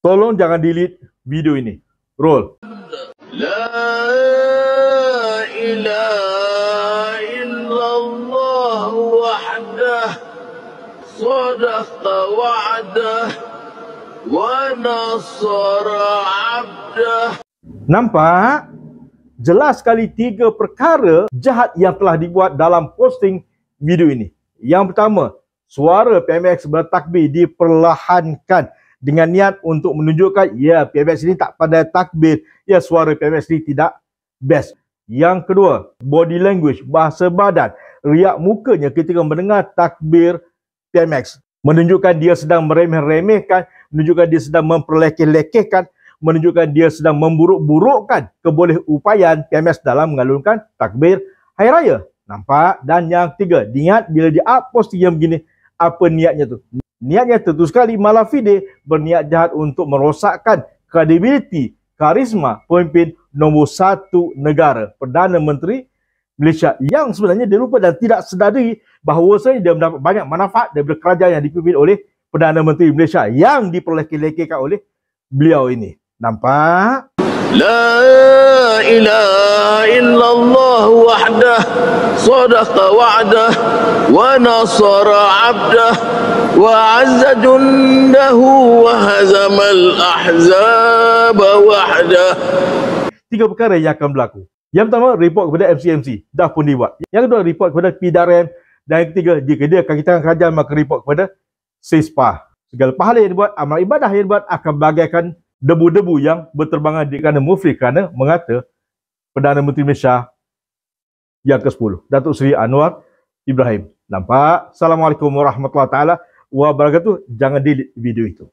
Tolong jangan delete video ini. Roll. La ilaha illallah wahdah sadaqa wa'dah wa nasara 'abdah. Nampak? Jelas sekali 3 perkara jahat yang telah dibuat dalam posting video ini. Yang pertama, suara PMX bertakbir diperlahankan dengan niat untuk menunjukkan ya PMX ini tak pandai takbir, ya suara PMX ini tidak best. Yang kedua, body language, bahasa badan, riak mukanya ketika mendengar takbir PMX menunjukkan dia sedang meremeh-remehkan, menunjukkan dia sedang memperlekeh-lekehkan, menunjukkan dia sedang memburuk-burukkan kebolehupayaan PMX dalam mengalunkan takbir Hari Raya. Nampak? Dan yang tiga, niat bila dia up posting yang begini, apa niatnya tu? Niatnya tentu sekali malafide, berniat jahat untuk merosakkan kredibiliti, karisma pemimpin nombor 1 negara, Perdana Menteri Malaysia, yang sebenarnya dia lupa dan tidak sedari bahawasanya dia mendapat banyak manfaat daripada kerajaan yang dipimpin oleh Perdana Menteri Malaysia yang diperlekeh-lekehkan oleh beliau ini. Nampak? La ilaha illallah wahdah sadaqa wa'dah wa nasara 'abdah wa 'azza jundahu wa hazamal ahzaba wahdah. 3 perkara yang akan berlaku. Yang pertama, report kepada MCMC. Dah pun dibuat. Yang kedua, report kepada PDRM. Dan yang ketiga, jika dia kaki tangan kerajaan, maka report kepada CISPA. Segala pahala yang dibuat, amal ibadah yang dibuat akan bagaikan debu-debu yang berterbangan di kerana muflis, kerana mengata Perdana Menteri Malaysia yang ke-10, Datuk Seri Anwar Ibrahim. Nampak? Assalamualaikum warahmatullahi wabarakatuh. Jangan delete video itu.